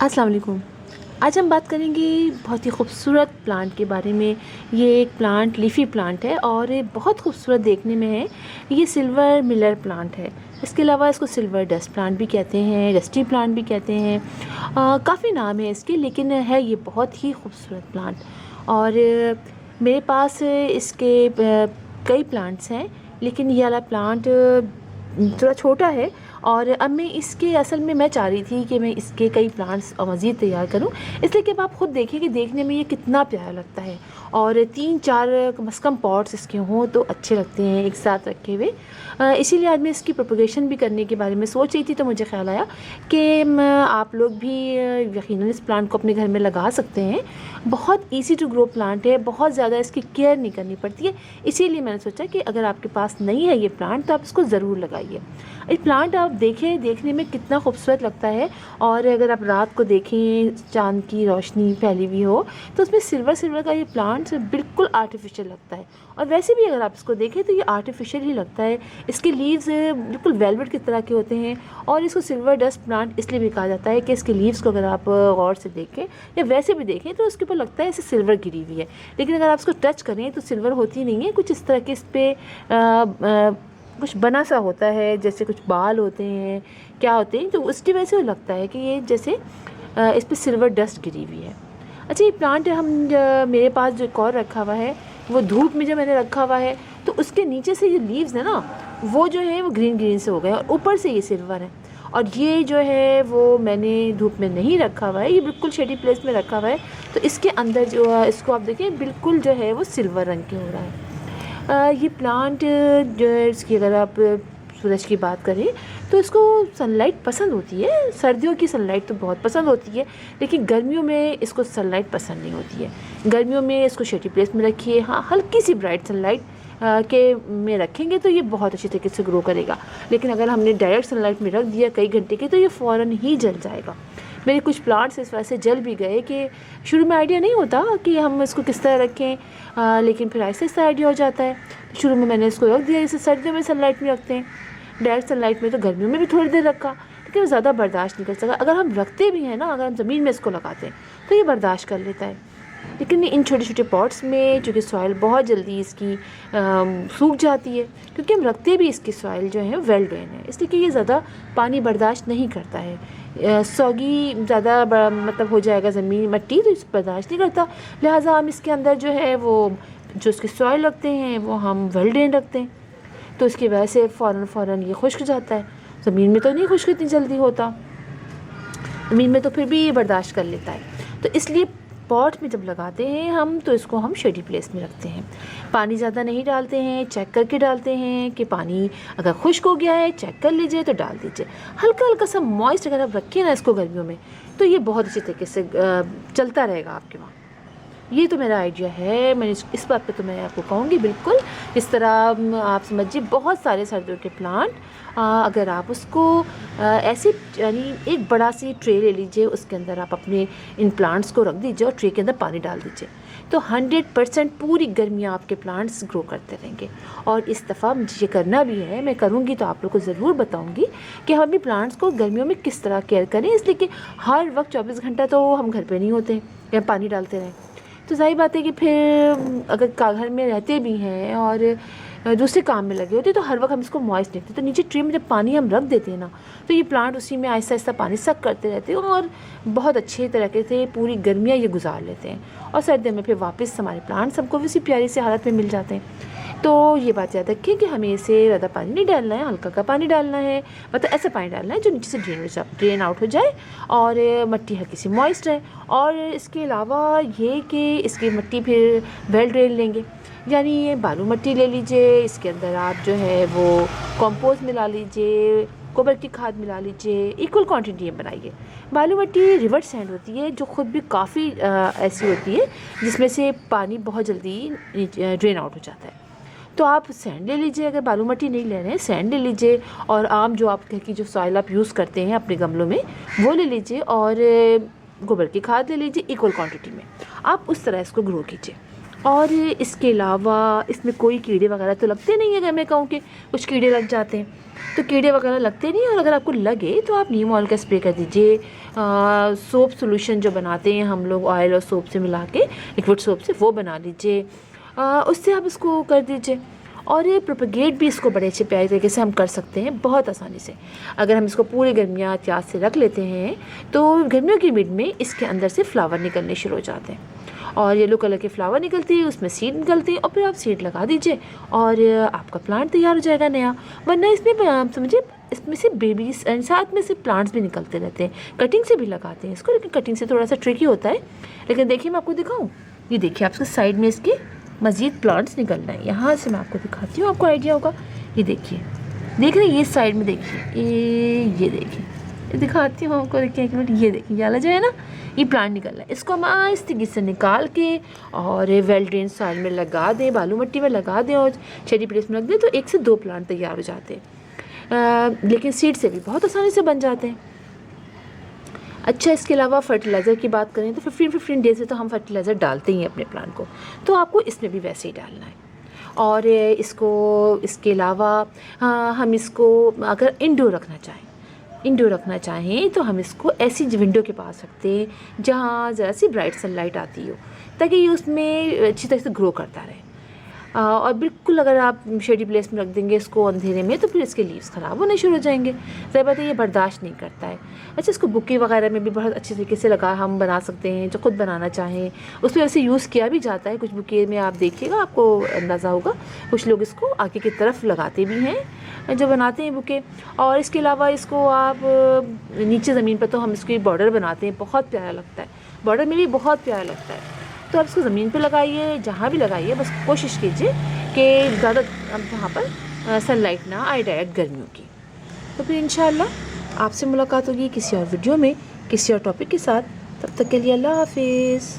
अस्सलाम वालेकुम। आज हम बात करेंगे बहुत ही खूबसूरत प्लांट के बारे में। ये एक प्लांट लीफ़ी प्लांट है और ये बहुत खूबसूरत देखने में है। ये सिल्वर मिलर प्लांट है। इसके अलावा इसको सिल्वर डस्ट प्लांट भी कहते हैं, डस्टी प्लांट भी कहते हैं। काफ़ी नाम है इसके, लेकिन है ये बहुत ही खूबसूरत प्लांट। और मेरे पास इसके कई प्लांट्स हैं, लेकिन ये वाला प्लांट थोड़ा छोटा है। और अब मैं इसके असल में मैं चाह रही थी कि मैं इसके कई प्लांट्स मज़ीद तैयार करूं, इसलिए कि अब आप ख़ुद देखिए कि देखने में ये कितना प्यारा लगता है। और 3-4 कम से कम पॉट्स इसके हों तो अच्छे लगते हैं एक साथ रखे हुए। इसीलिए आज मैं इसकी प्रोपगेशन भी करने के बारे में सोच रही थी, तो मुझे ख्याल आया कि आप लोग भी यकीनन इस प्लांट को अपने घर में लगा सकते हैं। बहुत ईज़ी टू ग्रो प्लांट है, बहुत ज़्यादा इसकी केयर नहीं करनी पड़ती है। इसीलिए मैंने सोचा कि अगर आपके पास नहीं है ये प्लांट तो आप इसको ज़रूर लगाइए। ये प्लांट आप देखें, देखने में कितना खूबसूरत लगता है। और अगर आप रात को देखें, चाँद की रोशनी फैली हुई हो, तो उसमें सिल्वर सिल्वर का ये प्लांट बिल्कुल आर्टिफिशियल लगता है। और वैसे भी अगर आप इसको देखें तो ये आर्टिफिशियल ही लगता है। इसके लीव्स बिल्कुल वेलवेट की तरह के होते हैं। और इसको सिल्वर डस्ट प्लांट इसलिए भी कहा जाता है कि इसके लीव्स को अगर आप गौर से देखें या वैसे भी देखें तो उसके ऊपर लगता है ऐसे सिल्वर गिरी हुई है। लेकिन अगर आप इसको टच करें तो सिल्वर होती नहीं है, कुछ इस तरह के इस पर कुछ बना सा होता है, जैसे कुछ बाल होते हैं, क्या होते हैं, तो उसकी वजह से लगता है कि ये जैसे इस पर सिल्वर डस्ट गिरी हुई है। अच्छा, ये प्लांट मेरे पास जो एक और रखा हुआ है, वो धूप में जो मैंने रखा हुआ है, तो उसके नीचे से ये लीव्स है ना, वो जो है वो ग्रीन ग्रीन से हो गए और ऊपर से ये सिल्वर है। और ये जो है वो मैंने धूप में नहीं रखा हुआ है, ये बिल्कुल शेडी प्लेस में रखा हुआ है। तो इसके अंदर जो इसको आप देखें बिल्कुल जो है वो सिल्वर रंग के हो रहा है। ये प्लांट जो है इसकी अगर आप सूरज की बात करें तो इसको सनलाइट पसंद होती है। सर्दियों की सनलाइट तो बहुत पसंद होती है, लेकिन गर्मियों में इसको सनलाइट पसंद नहीं होती है। गर्मियों में इसको शेडी प्लेस में रखिए, हाँ हल्की सी ब्राइट सनलाइट के में रखेंगे तो ये बहुत अच्छी तरीके से ग्रो करेगा। लेकिन अगर हमने डायरेक्ट सनलाइट में रख दिया कई घंटे के तो ये फ़ौरन ही जल जाएगा। मेरे कुछ प्लांट्स इस वजह से जल भी गए कि शुरू में आइडिया नहीं होता कि हम इसको किस तरह रखें, लेकिन फिर ऐसे ऐसा आइडिया हो जाता है। शुरू में मैंने इसको रख दिया, जैसे सर्दियों में सनलाइट में रखते हैं, डायरेक्ट सनलाइट में, तो गर्मियों में भी थोड़ी देर रखा, लेकिन वो ज़्यादा बर्दाश्त नहीं कर सका। अगर हम रखते भी हैं ना, अगर हम ज़मीन में इसको लगाते हैं तो ये बर्दाश्त कर लेता है। लेकिन इन छोटे छोटे पॉट्स में चूँकि सॉइल बहुत जल्दी इसकी सूख जाती है, क्योंकि हम रखते भी इसकी सॉइल जो है वेल ड्रेन है, इसलिए कि ये ज़्यादा पानी बर्दाश्त नहीं करता है। सौगी ज़्यादा मतलब हो जाएगा ज़मीन मिट्टी, तो इस बर्दाश्त नहीं करता। लिहाजा हम इसके अंदर जो है वो जो इसके सॉइल रखते हैं वो हम वेल ड्रेन रखते हैं, तो इसकी वजह से फ़ौरन ये खुश्क जाता है। ज़मीन में तो नहीं खुश्क इतनी जल्दी होता, ज़मीन में तो फिर भी ये बर्दाश्त कर लेता है। तो इसलिए पॉट में जब लगाते हैं हम तो इसको हम शेडी प्लेस में रखते हैं। पानी ज़्यादा नहीं डालते हैं, चेक करके डालते हैं कि पानी अगर खुश्क हो गया है चेक कर लीजिए तो डाल दीजिए। हल्का हल्का सा मॉइस्ट अगर आप रखें ना इसको गर्मियों में, तो ये बहुत अच्छी तरीके से चलता रहेगा आपके वहाँ। ये तो मेरा आइडिया है, मैंने इस बात पे तो मैं आपको कहूँगी बिल्कुल। इस तरह आप समझिए बहुत सारे सर्दियों के प्लांट, अगर आप उसको ऐसे यानी एक बड़ा सी ट्रे ले लीजिए, उसके अंदर आप अपने इन प्लांट्स को रख दीजिए और ट्रे के अंदर पानी डाल दीजिए, तो 100% पूरी गर्मियाँ आपके प्लांट्स ग्रो करते रहेंगे। और इस दफ़ा मुझे ये करना भी है, मैं करूँगी तो आप लोग को ज़रूर बताऊँगी कि हम अपने प्लांट्स को गर्मियों में किस तरह केयर करें, इसलिए कि हर वक्त 24 घंटा तो हम घर पर नहीं होते या पानी डालते रहें। तो सही बात है कि फिर अगर घर में रहते भी हैं और दूसरे काम में लगे होते तो हर वक्त हम इसको मॉइस्ट देखते, तो नीचे ट्रे में जब पानी हम रख देते हैं ना, तो ये प्लांट उसी में आहिस्ता आहिस्ता पानी सक करते रहते हैं और बहुत अच्छे तरीके से पूरी गर्मियाँ ये गुजार लेते हैं। और सर्दियों में फिर वापस हमारे प्लांट्स हमको इसी प्यारी सी हालत में मिल जाते हैं। तो ये बात याद रखिए कि हमें इसे ज़्यादा पानी नहीं डालना है, हल्का का पानी डालना है, मतलब ऐसा पानी डालना है जो नीचे से ड्रेन आउट हो जाए और मिट्टी हल्की सी मॉइस्ट रहे। और इसके अलावा ये कि इसकी मिट्टी फिर वेल ड्रेन लेंगे, यानी ये बालू मिट्टी ले लीजिए, इसके अंदर आप जो है वो कंपोस्ट मिला लीजिए, गोबर की खाद मिला लीजिए, इक्वल क्वांटिटी में बनाइए। बालू मिट्टी रिवर सैंड होती है जो ख़ुद भी काफ़ी ऐसी होती है जिसमें से पानी बहुत जल्दी ड्रेन आउट हो जाता है। तो आप सैंड ले लीजिए, अगर बालू मिट्टी नहीं ले रहे हैं सैंड ले लीजिए, और आम जो आप घर की जो सॉइल आप यूज़ करते हैं अपने गमलों में वो ले लीजिए, और गोबर की खाद ले लीजिए इक्वल क्वांटिटी में। आप उस तरह इसको ग्रो कीजिए। और इसके अलावा इसमें कोई कीड़े वगैरह तो लगते नहीं है। अगर मैं कहूँ कि कुछ कीड़े लग जाते हैं तो कीड़े वगैरह लगते नहीं हैं। और अगर आपको लगे तो आप नीम ऑयल का स्प्रे कर दीजिए। सोप सॉल्यूशन जो बनाते हैं हम लोग ऑयल और सोप से मिला के, लिक्विड सोप से, वो बना लीजिए, उससे आप इसको कर दीजिए। और ये प्रोपेगेट भी इसको बड़े अच्छे प्यारे तरीके से हम कर सकते हैं बहुत आसानी से। अगर हम इसको पूरी गर्मियाँ एहतियात से रख लेते हैं तो गर्मियों की मिड में इसके अंदर से फ्लावर निकलने शुरू हो जाते हैं और येलो कलर के फ्लावर निकलती है, उसमें सीड निकलती है और फिर आप सीड लगा दीजिए और आपका प्लांट तैयार हो जाएगा नया। वरना इसमें आप समझिए इसमें से बेबीज साथ में से प्लांट्स भी निकलते रहते हैं। कटिंग से भी लगाते हैं इसको, लेकिन कटिंग से थोड़ा सा ट्रिकी होता है। लेकिन देखिए मैं आपको दिखाऊँ, ये देखिए आपके साइड में इसके मज़ीद प्लांट्स निकल रहे हैं। यहाँ से मैं आपको दिखाती हूँ, आपको आइडिया होगा। ये देखिए, देख रहे हैं, ये साइड में देखिए, ये देखिए, ये दिखाती हूँ आपको। देखिए एक मिनट, ये देखिए वाला जो है ना, ये प्लांट निकल रहा है। इसको हम आहिस्ते से निकाल के और वेल ड्रेन सॉइल में लगा दें, बालू मिट्टी में लगा दें और छेड़ी प्लेस में रख दें तो 1 से 2 प्लांट तैयार हो जाते हैं। लेकिन सीड से भी बहुत आसानी से बन जाते हैं। अच्छा, इसके अलावा फर्टिलाइज़र की बात करें तो 15 डेज़ में तो हम फर्टिलाइज़र डालते ही हैं अपने प्लांट को, तो आपको इसमें भी वैसे ही डालना है। और इसके अलावा हम इसको अगर इंडोर रखना चाहें तो हम इसको ऐसी विंडो के पास रखते हैं जहाँ ज़रा सी ब्राइट सनलाइट आती हो, ताकि ये उसमें अच्छी तरह से ग्रो करता रहे। और बिल्कुल अगर आप शेडी प्लेस में रख देंगे इसको अंधेरे में तो फिर इसके लीव्स ख़राब होने शुरू हो जाएंगे। ज़ाहिर बात है ये बर्दाश्त नहीं करता है। अच्छा, इसको बुके वगैरह में भी बहुत अच्छे तरीके से हम बना सकते हैं, जो खुद बनाना चाहें उसमें वैसे यूज़ किया भी जाता है। कुछ बुके में आप देखिएगा, आपको अंदाज़ा होगा, कुछ लोग इसको आगे की तरफ लगाते भी हैं जो बनाते हैं बुके। और इसके अलावा इसको आप नीचे ज़मीन पर तो हम इसकी बॉर्डर बनाते हैं, बहुत प्यारा लगता है, बॉर्डर में भी बहुत प्यारा लगता है। तो आप इसको ज़मीन पे लगाइए, जहाँ भी लगाइए, बस कोशिश कीजिए कि ज़्यादा वहाँ पर सनलाइट ना आए डायरेक्ट गर्मियों की। तो फिर इंशाअल्लाह आपसे मुलाकात होगी किसी और वीडियो में किसी और टॉपिक के साथ। तब तक के लिए अल्लाह हाफिज़।